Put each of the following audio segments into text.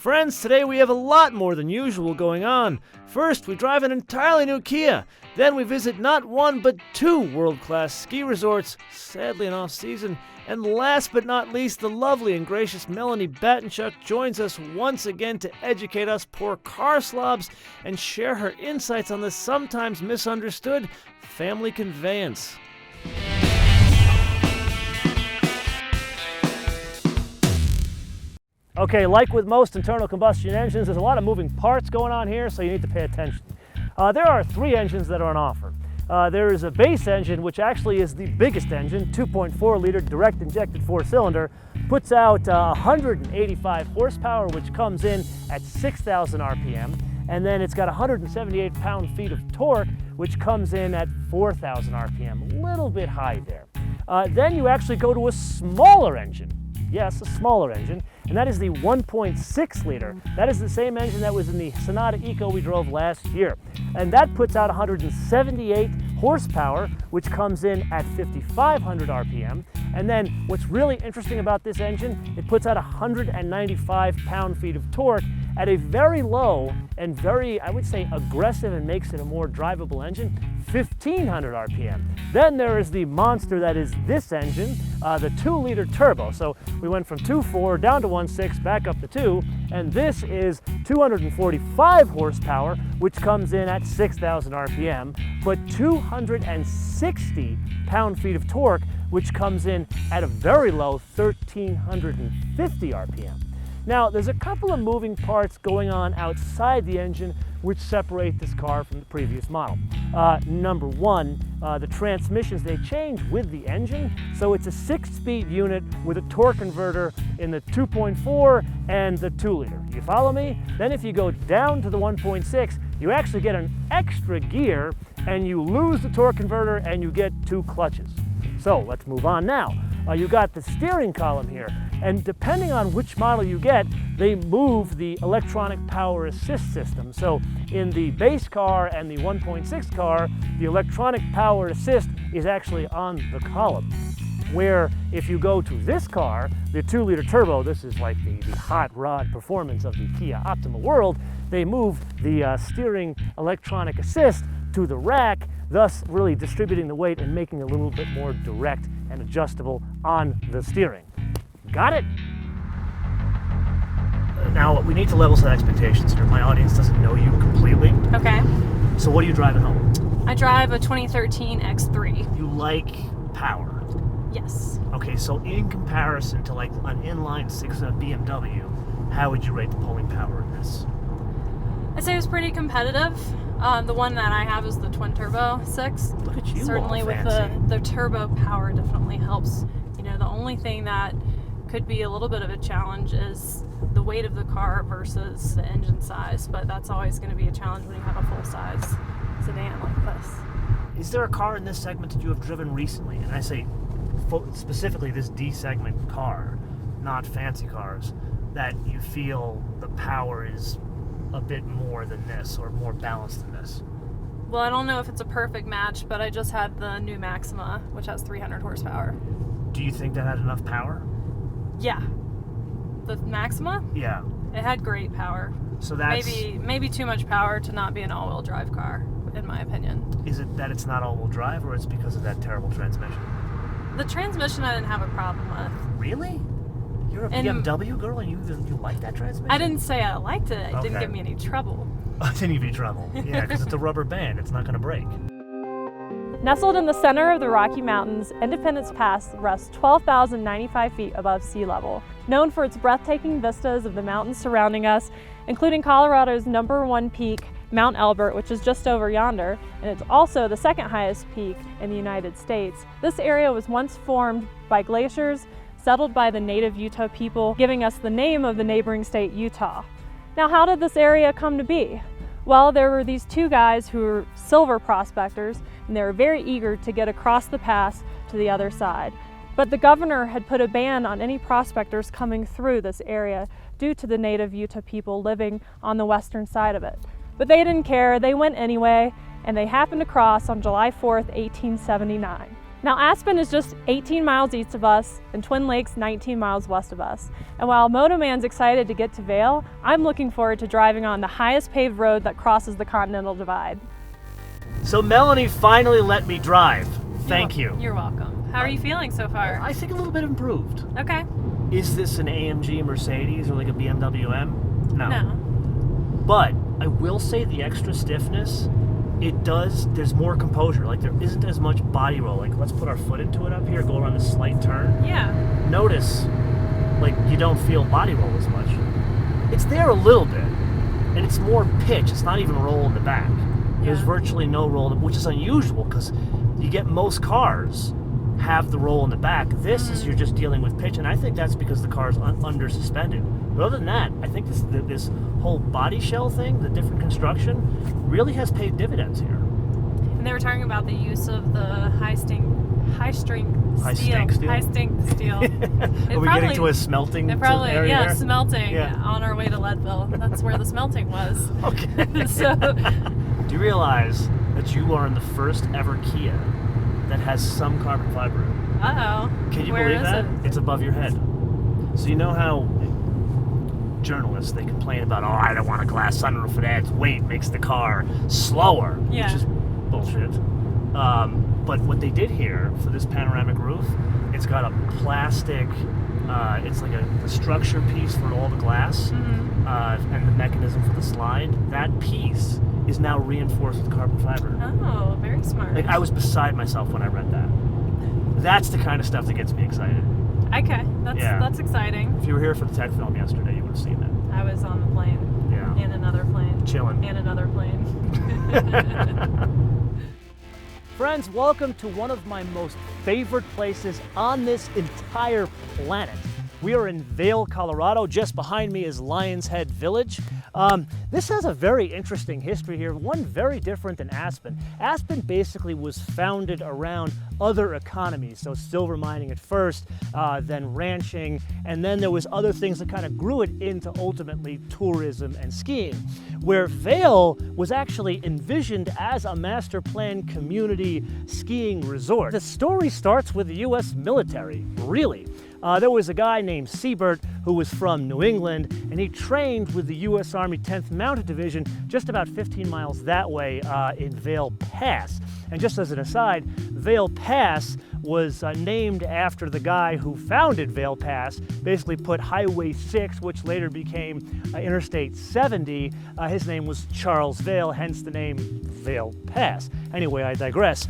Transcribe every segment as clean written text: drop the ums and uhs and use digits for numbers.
Friends, today we have a lot more than usual going on. First, we drive an entirely new Kia. Then we visit not one but two world-class ski resorts, sadly in off-season. And last but not least, the lovely and gracious Melanie Batenchuk joins us once again to educate us poor car slobs and share her insights on the sometimes misunderstood family conveyance. Okay, like with most internal combustion engines, there's a lot of moving parts going on here, so you need to pay attention. There are three engines that are on offer. There is a base engine, which actually is the biggest engine, 2.4 liter direct injected four-cylinder, puts out 185 horsepower, which comes in at 6,000 RPM, and then it's got 178 pound-feet of torque, which comes in at 4,000 RPM, a little bit high there. Then you actually go to a smaller engine. Yes, a smaller engine, and that is the 1.6 liter. That is the same engine that was in the Sonata Eco we drove last year. And that puts out 178 horsepower, which comes in at 5,500 RPM. And then what's really interesting about this engine, it puts out 195 pound-feet of torque at a very low and very, I would say, aggressive and makes it a more drivable engine, 1,500 RPM. Then there is the monster that is this engine, the 2-liter turbo. So we went from 2.4 down to 1.6, back up to 2, and this is 245 horsepower, which comes in at 6,000 RPM, but 260 pound-feet of torque, which comes in at a very low 1,350 RPM. Now, there's a couple of moving parts going on outside the engine which separate this car from the previous model. Number one, the transmissions, they change with the engine. So it's a 6-speed unit with a torque converter in the 2.4 and the 2-liter. You follow me? Then if you go down to the 1.6, you actually get an extra gear and you lose the torque converter and you get 2 clutches. So let's move on now. You got the steering column here, and depending on which model you get, they move the electronic power assist system. So in the base car and the 1.6 car, the electronic power assist is actually on the column. Where if you go to this car, the 2-liter turbo, this is like the hot rod performance of the Kia Optima world, they move the steering electronic assist to the rack, thus really distributing the weight and making it a little bit more direct and adjustable on the steering. Got it? Now, we need to level set expectations here. My audience doesn't know you completely. Okay. So what are you driving home? I drive a 2013 X3. You like power? Yes. Okay, so in comparison to like an inline 6 BMW, how would you rate the pulling power in this? I'd say it was pretty competitive. The one that I have is the twin turbo 6. Look at you, certainly all with fancy. the turbo power definitely helps. You know, the only thing that could be a little bit of a challenge is the weight of the car versus the engine size, but that's always going to be a challenge when you have a full-size sedan like this. Is there a car in this segment that you have driven recently, and I say specifically this D segment car, not fancy cars, that you feel the power is a bit more than this or more balanced than this? Well, I don't know if it's a perfect match, but I just had the new Maxima, which has 300 horsepower. Do you think that had enough power? Yeah. The Maxima? Yeah. It had great power. So that's... Maybe too much power to not be an all-wheel drive car, in my opinion. Is it that it's not all-wheel drive, or it's because of that terrible transmission? The transmission I didn't have a problem with. Really? You're a BMW girl and you like that transmission? I didn't say I liked it. It Okay. didn't give me any trouble. Oh, it didn't give you trouble. Yeah, because it's a rubber band. It's not going to break. Nestled in the center of the Rocky Mountains, Independence Pass rests 12,095 feet above sea level. Known for its breathtaking vistas of the mountains surrounding us, including Colorado's #1 peak, Mount Elbert, which is just over yonder, and it's also the second highest peak in the United States. This area was once formed by glaciers, settled by the native Utah people, giving us the name of the neighboring state, Utah. Now, how did this area come to be? Well, there were these two guys who were silver prospectors, and they were very eager to get across the pass to the other side. But the governor had put a ban on any prospectors coming through this area due to the native Utah people living on the western side of it. But they didn't care, they went anyway, and they happened to cross on July 4th, 1879. Now Aspen is just 18 miles east of us and Twin Lakes 19 miles west of us. And while MotoMan's excited to get to Vail, I'm looking forward to driving on the highest paved road that crosses the Continental Divide. So Melanie finally let me drive. Thank you. You're welcome. How are you feeling so far? I think a little bit improved. Okay. Is this an AMG Mercedes or like a BMW M? No. But I will say the extra stiffness, there's more composure. Like there isn't as much body roll. Like let's put our foot into it up here, go around this slight turn. Yeah. Notice, like you don't feel body roll as much. It's there a little bit, and it's more pitch. It's not even roll in the back. There's virtually no roll, which is unusual because you get most cars have the roll in the back. This is you're just dealing with pitch, and I think that's because the car's under suspended. But other than that, I think this whole body shell thing, the different construction, really has paid dividends here. And they were talking about the use of the high strength steel. Are we getting to a smelting area yeah, there? Smelting on our way to Leadville. That's where the smelting was. Okay. So, do you realize that you are in the first ever Kia that has some carbon fiber in it? uh-oh. Can you Where believe is that? it? It's above your head. So you know how journalists, they complain about, oh, I don't want a glass sunroof for that. Its weight makes the car slower, Yeah. which is bullshit. But what they did here for this panoramic roof, it's got a plastic, it's like the structure piece for all the glass and the mechanism for the slide. That piece is now reinforced with carbon fiber. Oh, very smart. Like I was beside myself when I read that. That's the kind of stuff that gets me excited. Okay, that's exciting. If you were here for the tech film yesterday, you would have seen that. I was on the plane. Yeah. And another plane. Chilling. And another plane. Friends, welcome to one of my most favorite places on this entire planet. We are in Vail, Colorado. Just behind me is Lions Head Village. This has a very interesting history here, one very different than Aspen. Aspen basically was founded around other economies, so silver mining at first, then ranching, and then there was other things that kind of grew it into ultimately tourism and skiing, where Vail was actually envisioned as a master plan community skiing resort. The story starts with the US military, really. There was a guy named Siebert who was from New England, and he trained with the U.S. Army 10th Mounted Division just about 15 miles that way in Vail Pass. And just as an aside, Vail Pass was named after the guy who founded Vail Pass, basically put Highway 6, which later became Interstate 70. His name was Charles Vail, hence the name Vail Pass. Anyway, I digress.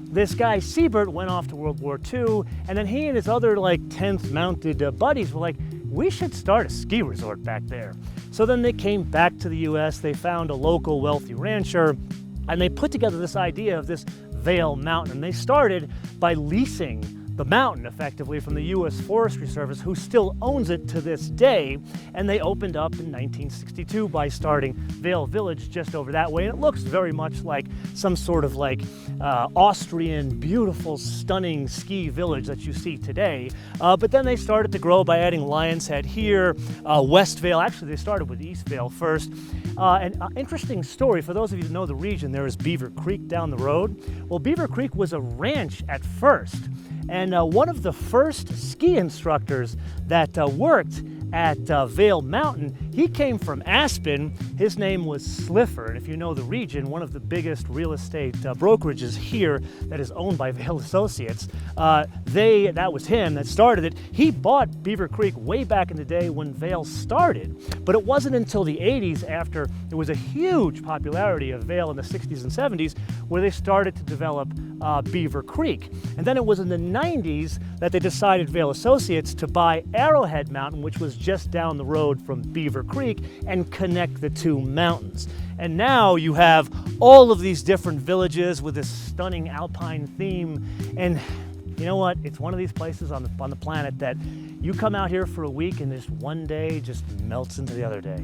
This guy Siebert went off to World War II, and then he and his other 10th Mounted buddies were like, we should start a ski resort back there. So then they came back to the US, they found a local wealthy rancher, and they put together this idea of this Vail Mountain. And they started by leasing the mountain effectively from the U.S. Forestry Service, who still owns it to this day. And they opened up in 1962 by starting Vail Village just over that way. And it looks very much like some sort of Austrian, beautiful, stunning ski village that you see today. But then they started to grow by adding Lions Head here, West Vail. Actually, they started with East Vail first. An interesting story, for those of you who know the region, there is Beaver Creek down the road. Well, Beaver Creek was a ranch at first. And one of the first ski instructors that worked at Vail Mountain, he came from Aspen. His name was Sliffer, and if you know the region, one of the biggest real estate brokerages here that is owned by Vail Associates. That was him that started it. He bought Beaver Creek way back in the day when Vail started, but it wasn't until the 80s, after there was a huge popularity of Vail in the 60s and 70s, where they started to develop Beaver Creek. And then it was in the 90s that they decided, Vail Associates, to buy Arrowhead Mountain, which was just down the road from Beaver Creek, and connect the two mountains. And now you have all of these different villages with this stunning alpine theme. And you know what? It's one of these places on the planet that you come out here for a week and this one day just melts into the other day.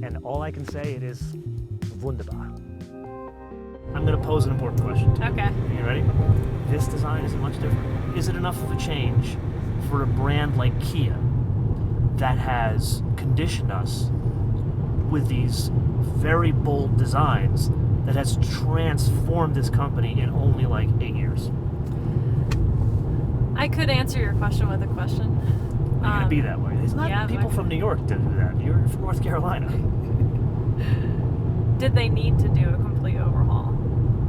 And all I can say, it is wunderbar. I'm going to pose an important question to you. Okay. Are you ready? This design isn't much different. Is it enough of a change for a brand like Kia that has conditioned us with these very bold designs that has transformed this company in only 8 years? I could answer your question with a question. It's going to be that way. There's not people from New York that do that. You're from North Carolina. Did they need to do a complete overhaul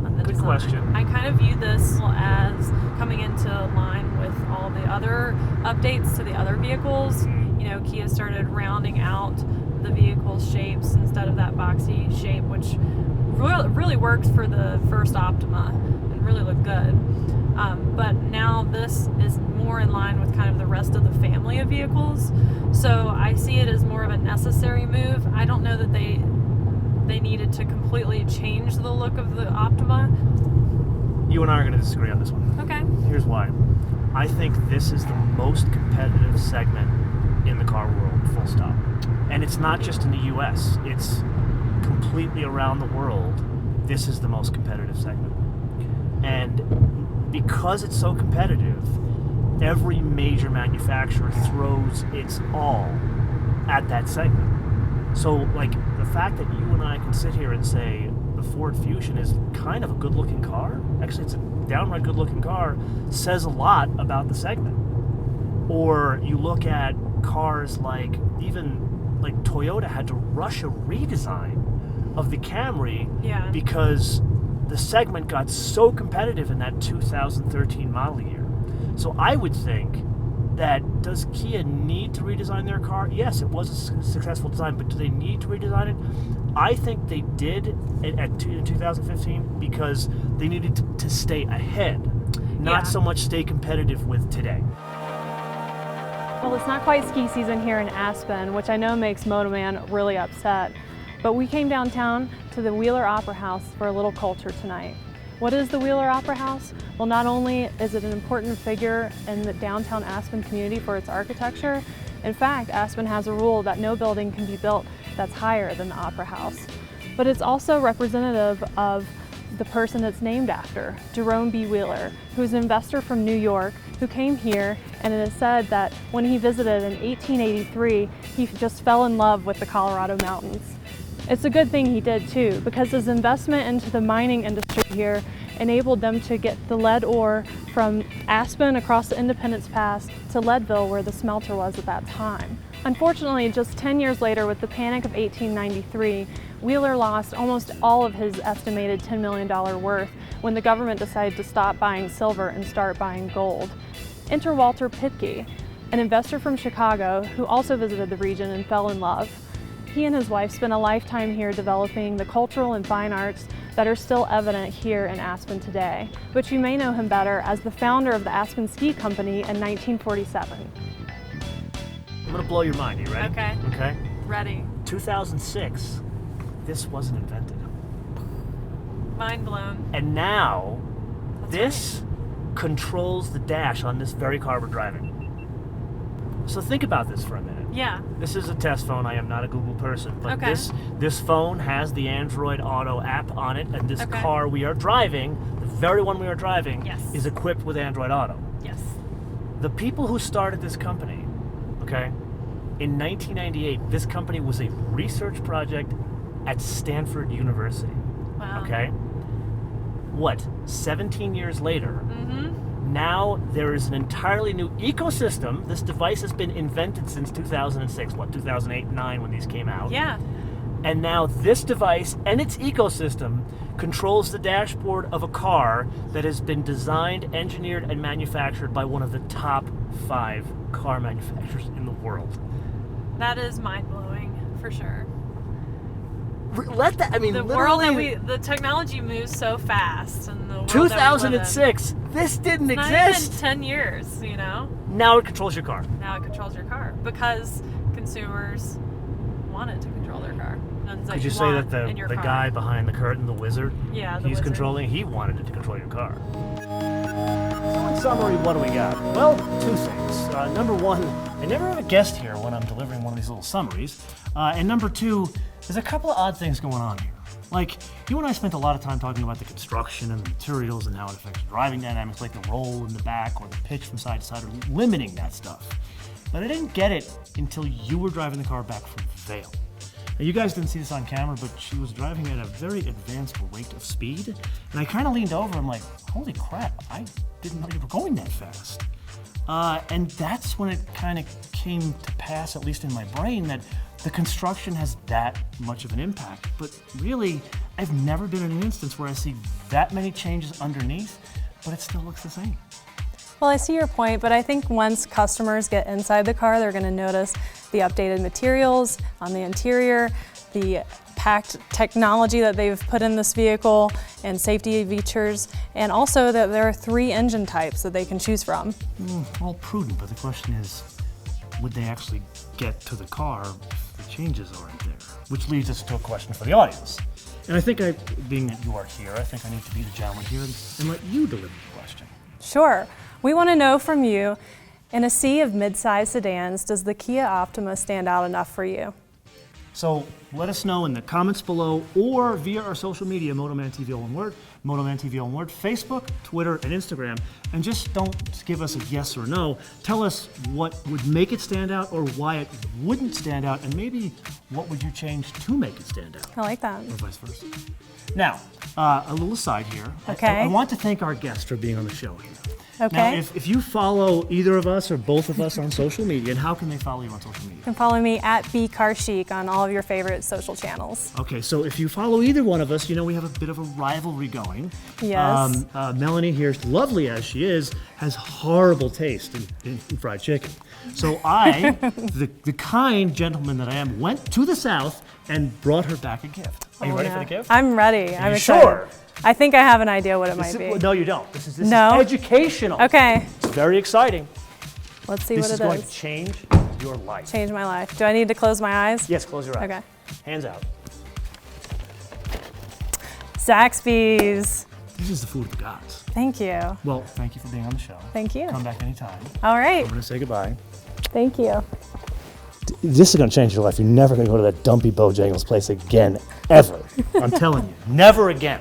on the Good design? question. I kind of view this as coming into line with all the other updates to the other vehicles. You know, Kia started rounding out the vehicle shapes instead of that boxy shape, which really works for the first Optima and really looked good. But now this is more in line with kind of the rest of the family of vehicles. So I see it as more of a necessary move. I don't know that they needed to completely change the look of the Optima. You and I are going to disagree on this one. Okay. Here's why. I think this is the most competitive segment in the car world, full stop. And it's not just in the US, it's completely around the world. This is the most competitive segment. And because it's so competitive, every major manufacturer throws its all at that segment. So, like, the fact that you and I can sit here and say the Ford Fusion is kind of a good-looking car, actually it's a downright good-looking car, says a lot about the segment. Or you look at cars like, even like Toyota had to rush a redesign of the Camry because the segment got so competitive in that 2013 model year. So I would think that, does Kia need to redesign their car? Yes, it was a successful design, but do they need to redesign it? I think they did in 2015 because they needed to stay ahead, not so much stay competitive with today. Well, it's not quite ski season here in Aspen, which I know makes MotoMan really upset, but we came downtown to the Wheeler Opera House for a little culture tonight. What is the Wheeler Opera House? Well, not only is it an important figure in the downtown Aspen community for its architecture, in fact, Aspen has a rule that no building can be built that's higher than the Opera House. But it's also representative of the person it's named after, Jerome B. Wheeler, who's an investor from New York who came here, and it is said that when he visited in 1883, he just fell in love with the Colorado mountains. It's a good thing he did too, because his investment into the mining industry here enabled them to get the lead ore from Aspen across the Independence Pass to Leadville, where the smelter was at that time. Unfortunately, just 10 years later, with the Panic of 1893, Wheeler lost almost all of his estimated $10 million worth when the government decided to stop buying silver and start buying gold. Enter Walter Pitke, an investor from Chicago who also visited the region and fell in love. He and his wife spent a lifetime here developing the cultural and fine arts that are still evident here in Aspen today, but you may know him better as the founder of the Aspen Ski Company in 1947. I'm going to blow your mind. You ready? Okay. Okay. Ready. 2006, this wasn't invented. Mind blown. And now, That's this controls the dash on this very car we're driving. So think about this for a minute. Yeah. This is a test phone. I am not a Google person, but Okay. this phone has the Android Auto app on it, and this Okay. car we are driving, the very one we are driving, Yes. is equipped with Android Auto. Yes. The people who started this company, okay, in 1998, this company was a research project at Stanford University. Wow. Okay? What, 17 years later, Mm-hmm. now there is an entirely new ecosystem. This device has been invented since 2006, 2008, 2009 when these came out. Yeah. And now this device and its ecosystem controls the dashboard of a car that has been designed, engineered, and manufactured by one of the top 5 car manufacturers in the world. That is mind blowing for sure. Let that, I mean, The world literally, that the technology moves so fast, and the world 2006, this didn't that we live in. Not exist. even 10 years, you know. Now it controls your car. Now it controls your car because consumers wanted to control their car. And Could you say that the car. guy behind the curtain, the wizard, Yeah, the he's wizard. controlling, he wanted it to control your car. So in summary, what do we got? Well, 2 things. Number 1, I never have a guest here when I'm delivering one of these little summaries. And number 2, there's a couple of odd things going on here. Like, you and I spent a lot of time talking about the construction and the materials and how it affects driving dynamics, like the roll in the back or the pitch from side to side, or limiting that stuff. But I didn't get it until you were driving the car back from Vail. Now, you guys didn't see this on camera, but she was driving at a very advanced rate of speed. And I kind of leaned over and I'm like, holy crap, I didn't know you were going that fast. And that's when it kind of came to pass, at least in my brain, that the construction has that much of an impact. But really, I've never been in an instance where I see that many changes underneath, but it still looks the same. Well, I see your point, but I think once customers get inside the car, they're going to notice the updated materials on the interior, the packed technology that they've put in this vehicle, and safety features, and also that there are 3 engine types that they can choose from. All prudent, but the question is, would they actually get to the car if the changes aren't there? Which leads us to a question for the audience. And I think, being that you are here, I think I need to be the gentleman here and let you deliver the question. Sure. We want to know from you, in a sea of mid-size sedans, does the Kia Optima stand out enough for you? So let us know in the comments below or via our social media, MotoManTV all one word, MotoManTV all one word, Facebook, Twitter, and Instagram. And just don't give us a yes or no. Tell us what would make it stand out or why it wouldn't stand out, and maybe what would you change to make it stand out? I like that. Or vice versa. Now, a little aside here. Okay. I want to thank our guest for being on the show here. Okay. Now, if you follow either of us or both of us on social media, and how can they follow you on social media? You can follow me at BCarChic on all of your favorite social channels. Okay, so if you follow either one of us, you know we have a bit of a rivalry going. Yes. Melanie here, lovely as she is, has horrible taste in fried chicken. So I, the kind gentleman that I am, went to the South and brought her back a gift. Are you ready for the gift? I'm ready. I'm excited. Sure? I think I have an idea what it might be. No, you don't. This is No? educational. Okay. It's very exciting. Let's see This what is it going to is. change your life. Change my life. Do I need to close my eyes? Yes, close your eyes. Okay. Hands out. Zaxby's. This is the food of the gods. Thank you. Well, thank you for being on the show. Thank you. Come back anytime. All right. I'm going to say goodbye. Thank you. This is going to change your life. You're never going to go to that dumpy Bojangles place again, ever. I'm telling you, never again.